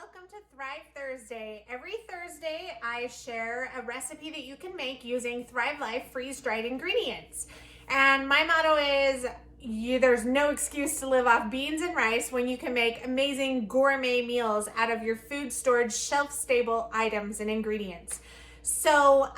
Welcome to Thrive Thursday. Every Thursday, I share a recipe that you can make using Thrive Life freeze-dried ingredients. And my motto is, there's no excuse to live off beans and rice when you can make amazing gourmet meals out of your food storage shelf-stable items and ingredients. So,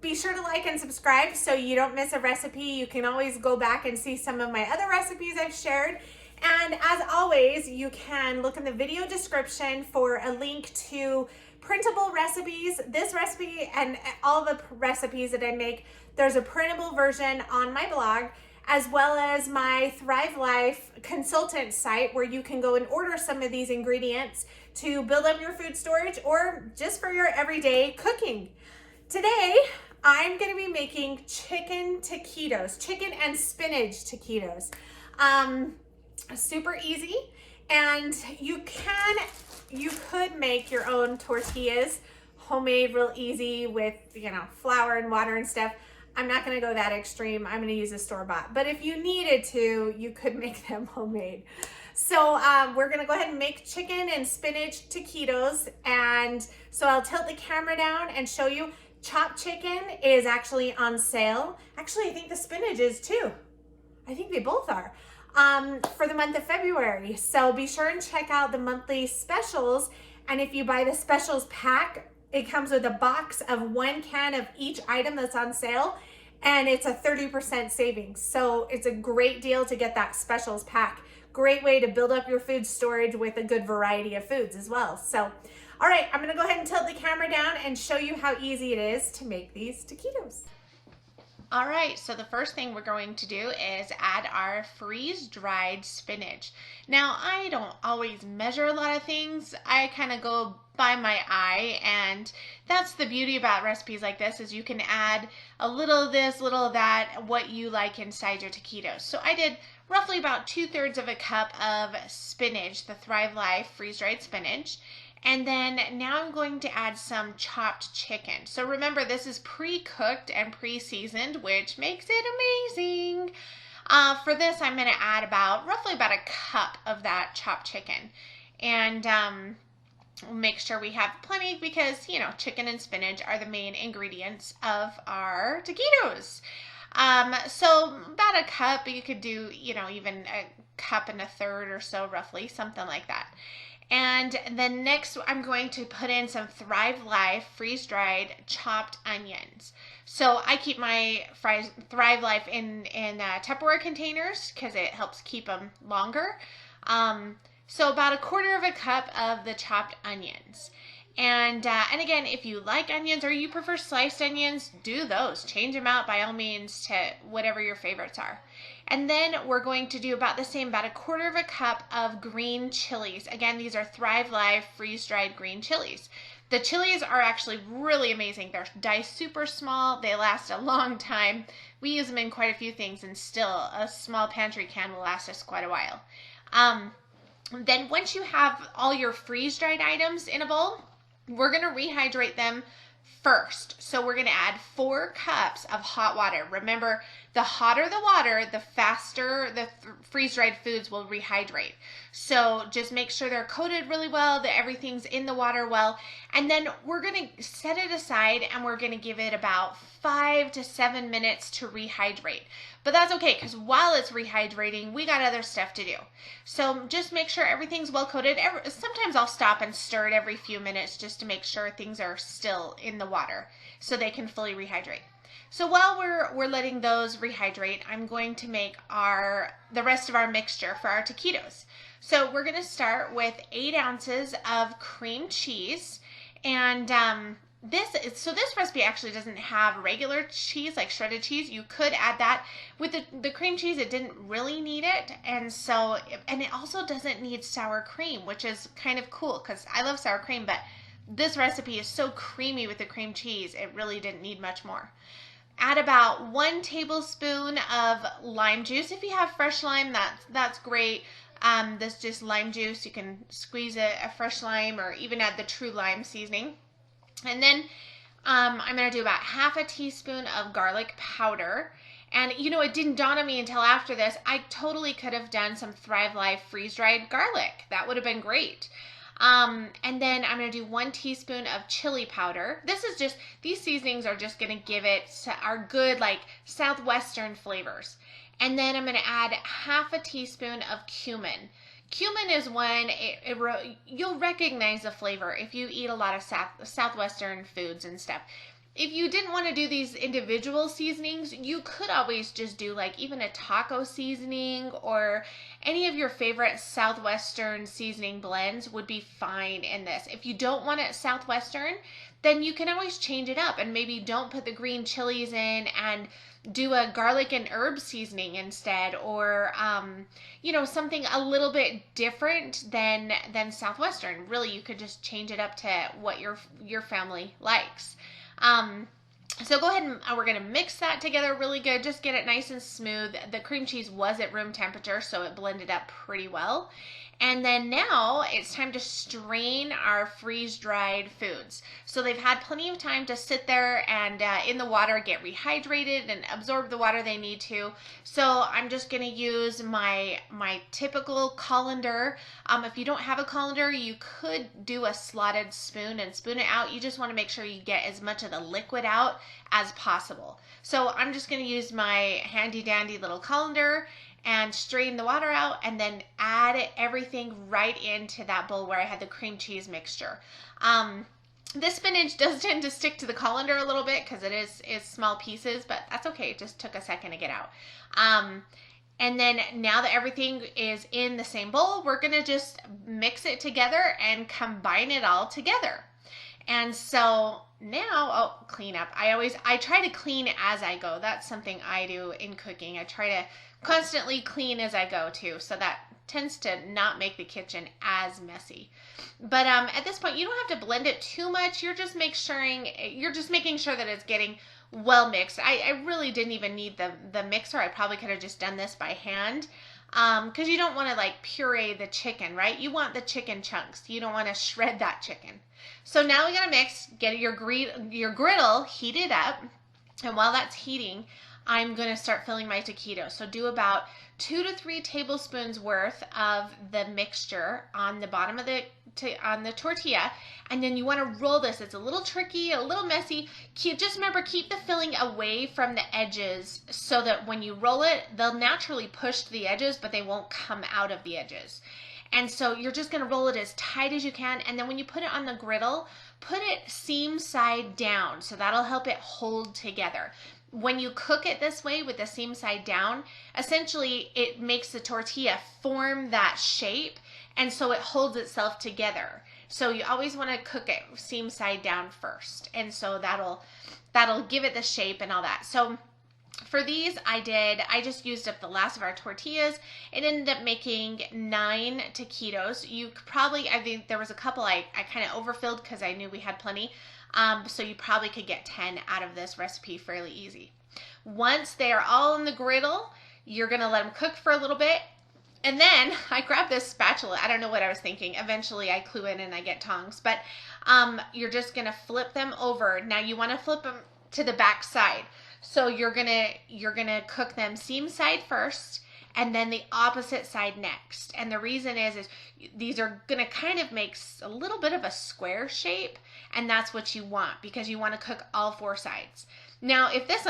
be sure to like and subscribe so you don't miss a recipe. You can always go back and see some of my other recipes I've shared. And as always, you can look in the video description for a link to printable recipes. This recipe and all the recipes that I make, there's a printable version on my blog, as well as my Thrive Life consultant site where you can go and order some of these ingredients to build up your food storage or just for your everyday cooking. Today, I'm going to be making chicken taquitos, chicken and spinach taquitos. Super easy, and you could make your own tortillas, homemade, real easy with, flour and water and stuff. I'm not going to go that extreme. I'm going to use a store-bought, but if you needed to, you could make them homemade. So we're going to go ahead and make chicken and spinach taquitos, and so I'll tilt the camera down and show you. Chopped chicken is actually on sale. Actually, I think the spinach is too. I think they both are. For the month of February. So be sure and check out the monthly specials. And if you buy the specials pack, it comes with a box of 1 can of each item that's on sale, and it's a 30% savings. So it's a great deal to get that specials pack. Great way to build up your food storage with a good variety of foods as well. So, all right, I'm gonna go ahead and tilt the camera down and show you how easy it is to make these taquitos. All right, so the first thing we're going to do is add our freeze-dried spinach. Now, I don't always measure a lot of things. I kind of go by my eye, and that's the beauty about recipes like this, is you can add a little of this, little of that, what you like inside your taquitos. So I did roughly about 2/3 of a cup of spinach, the Thrive Life freeze-dried spinach. And then now I'm going to add some chopped chicken. So remember, this is pre-cooked and pre-seasoned, which makes it amazing. For this, I'm going to add roughly about a cup of that chopped chicken. And make sure we have plenty because, chicken and spinach are the main ingredients of our taquitos. So about a cup, but you could do, even a cup and a third or so roughly, something like that. And then next, I'm going to put in some Thrive Life freeze-dried chopped onions. So I keep my Thrive Life in Tupperware containers because it helps keep them longer. So about 1/4 of a cup of the chopped onions. And again, if you like onions or you prefer sliced onions, do those. Change them out by all means to whatever your favorites are. And then we're going to do about the same, about 1/4 of a cup of green chilies. Again, these are Thrive Life freeze-dried green chilies. The chilies are actually really amazing. They're diced super small. They last a long time. We use them in quite a few things, and still a small pantry can will last us quite a while. Then once you have all your freeze-dried items in a bowl, we're going to rehydrate them first. So we're going to add 4 cups of hot water. Remember, the hotter the water, the faster the freeze-dried foods will rehydrate. So just make sure they're coated really well, that everything's in the water well. And then we're going to set it aside and we're going to give it about 5 to 7 minutes to rehydrate. But that's okay, because while it's rehydrating, we got other stuff to do. So just make sure everything's well coated. Sometimes I'll stop and stir it every few minutes just to make sure things are still in the water so they can fully rehydrate. So while we're letting those rehydrate, I'm going to make the rest of our mixture for our taquitos. So we're going to start with 8 ounces of cream cheese, and this recipe actually doesn't have regular cheese, like shredded cheese. You could add that. With the cream cheese, it didn't really need it, and it also doesn't need sour cream, which is kind of cool because I love sour cream, but this recipe is so creamy with the cream cheese, it really didn't need much more. Add about 1 tablespoon of lime juice. If you have fresh lime, that's great. This just lime juice. You can squeeze a fresh lime or even add the true lime seasoning. And then I'm going to do about 1/2 teaspoon of garlic powder. And it didn't dawn on me until after this, I totally could have done some Thrive Life freeze-dried garlic. That would have been great. And then I'm going to do 1 teaspoon of chili powder. These seasonings are just going to give it our good like southwestern flavors. And then I'm going to add half a teaspoon of cumin. Cumin is one, you'll recognize the flavor if you eat a lot of southwestern foods and stuff. If you didn't want to do these individual seasonings, you could always just do like even a taco seasoning, or any of your favorite southwestern seasoning blends would be fine in this. If you don't want it southwestern, then you can always change it up and maybe don't put the green chilies in and do a garlic and herb seasoning instead, or something a little bit different than southwestern. Really, you could just change it up to what your family likes. So go ahead and we're going to mix that together really good. Just get it nice and smooth. The cream cheese was at room temperature, so it blended up pretty well. And then now it's time to strain our freeze-dried foods. So they've had plenty of time to sit there and in the water, get rehydrated and absorb the water they need to. So I'm just going to use my typical colander. If you don't have a colander, you could do a slotted spoon and spoon it out. You just want to make sure you get as much of the liquid out as possible. So I'm just going to use my handy dandy little colander and strain the water out, and then add everything right into that bowl where I had the cream cheese mixture. This spinach does tend to stick to the colander a little bit because it is small pieces, but that's okay. It just took a second to get out. And then now that everything is in the same bowl, we're gonna just mix it together and combine it all together. And so now, clean up. I try to clean as I go. That's something I do in cooking. I try to constantly clean as I go too. So that tends to not make the kitchen as messy. But at this point, you don't have to blend it too much. You're just making sure that it's getting well mixed. I really didn't even need the mixer. I probably could have just done this by hand. Because you don't want to like puree the chicken, right? You want the chicken chunks. You don't want to shred that chicken. So now we gotta mix, get your griddle heated up. And while that's heating, I'm gonna start filling my taquitos. So do about 2 to 3 tablespoons worth of the mixture on the bottom of on the tortilla, and then you want to roll this. It's a little tricky, a little messy. Just remember, keep the filling away from the edges so that when you roll it, they'll naturally push to the edges, but they won't come out of the edges. And so you're just going to roll it as tight as you can, and then when you put it on the griddle, put it seam side down, so that'll help it hold together. When you cook it this way with the seam side down, essentially it makes the tortilla form that shape, and so it holds itself together. So you always want to cook it seam side down first, and so that'll give it the shape and all that. So for these, I just used up the last of our tortillas. It ended up making 9 taquitos. I think there was a couple I kind of overfilled because I knew we had plenty. So you probably could get 10 out of this recipe fairly easy. Once they are all in the griddle, you're gonna let them cook for a little bit. And then I grabbed this spatula. I don't know what I was thinking. Eventually I clue in and I get tongs, but you're just gonna flip them over. Now you wanna flip them to the back side. So you're gonna cook them seam side first, and then the opposite side next. And the reason is these are gonna kind of make a little bit of a square shape, and that's what you want because you want to cook all 4 sides. Now, if this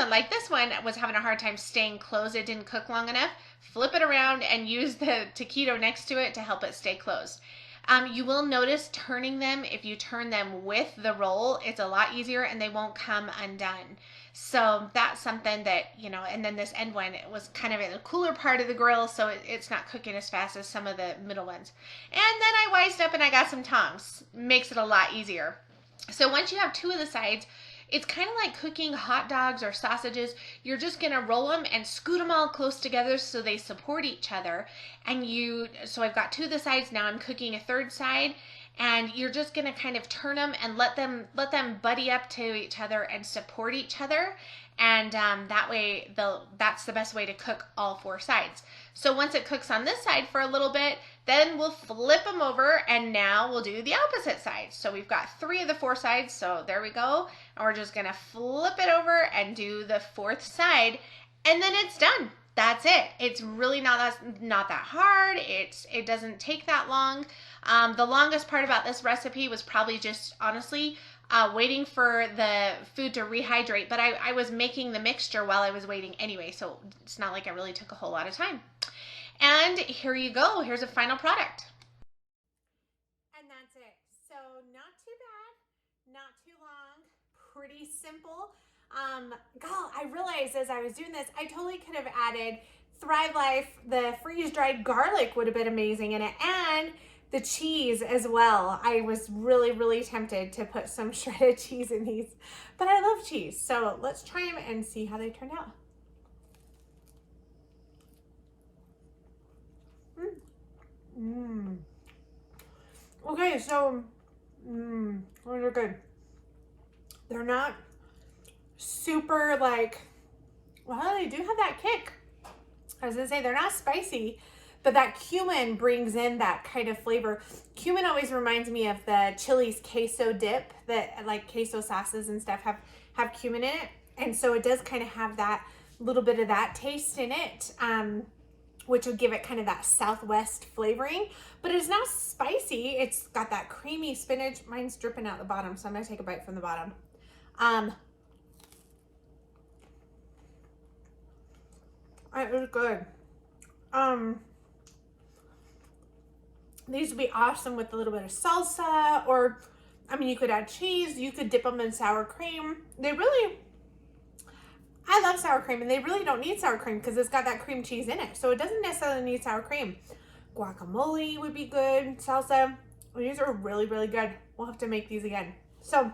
one was having a hard time staying closed, it didn't cook long enough, flip it around and use the taquito next to it to help it stay closed. You will notice turning them, if you turn them with the roll, it's a lot easier and they won't come undone. So that's something that, and then this end one, it was kind of in the cooler part of the grill, so it's not cooking as fast as some of the middle ones. And then I wised up and I got some tongs. Makes it a lot easier. So once you have 2 of the sides, it's kind of like cooking hot dogs or sausages. You're just going to roll them and scoot them all close together so they support each other. So I've got 2 of the sides. Now I'm cooking a 3rd side, and you're just going to kind of turn them and let them buddy up to each other and support each other. And that way, that's the best way to cook all 4 sides. So once it cooks on this side for a little bit, then we'll flip them over, and now we'll do the opposite side. So we've got 3 of the 4 sides, so there we go. And we're just gonna flip it over and do the 4th side, and then it's done. That's it. It's really not that hard. It doesn't take that long. The longest part about this recipe was probably just honestly waiting for the food to rehydrate, but I was making the mixture while I was waiting anyway, so it's not like it really took a whole lot of time. And here you go. Here's a final product. And that's it. So not too bad, not too long, pretty simple. God, I realized as I was doing this, I totally could have added Thrive Life, the freeze-dried garlic would have been amazing in it, and the cheese as well. I was really, really tempted to put some shredded cheese in these, but I love cheese. So let's try them and see how they turned out. Okay, so those are good. They're not super like, well, they do have that kick. I was gonna say they're not spicy, but that cumin brings in that kind of flavor. Cumin always reminds me of the Chili's queso dip that like queso sauces and stuff have cumin in it. And so it does kind of have that little bit of that taste in it, which would give it kind of that Southwest flavoring, but it's not spicy. It's got that creamy spinach. Mine's dripping out the bottom, so I'm gonna take a bite from the bottom. It was good. These would be awesome with a little bit of salsa, or, I mean, you could add cheese, you could dip them in sour cream. I love sour cream, and they really don't need sour cream because it's got that cream cheese in it. So it doesn't necessarily need sour cream. Guacamole would be good, salsa. These are really, really good. We'll have to make these again. So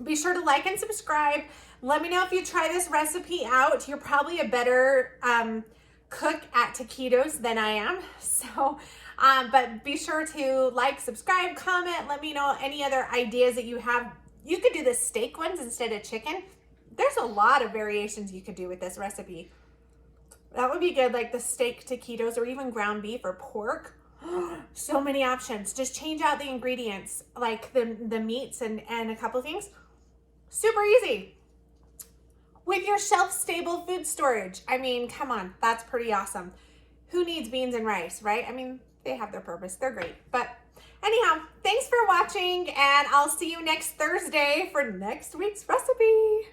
be sure to like and subscribe. Let me know if you try this recipe out. You're probably a better cook at taquitos than I am. So, but be sure to like, subscribe, comment. Let me know any other ideas that you have. You could do the steak ones instead of chicken. There's a lot of variations you could do with this recipe. That would be good, like the steak taquitos or even ground beef or pork. So many options. Just change out the ingredients, like the meats and a couple of things. Super easy. With your shelf-stable food storage. I mean, come on, that's pretty awesome. Who needs beans and rice, right? I mean, they have their purpose. They're great. But anyhow, thanks for watching, and I'll see you next Thursday for next week's recipe.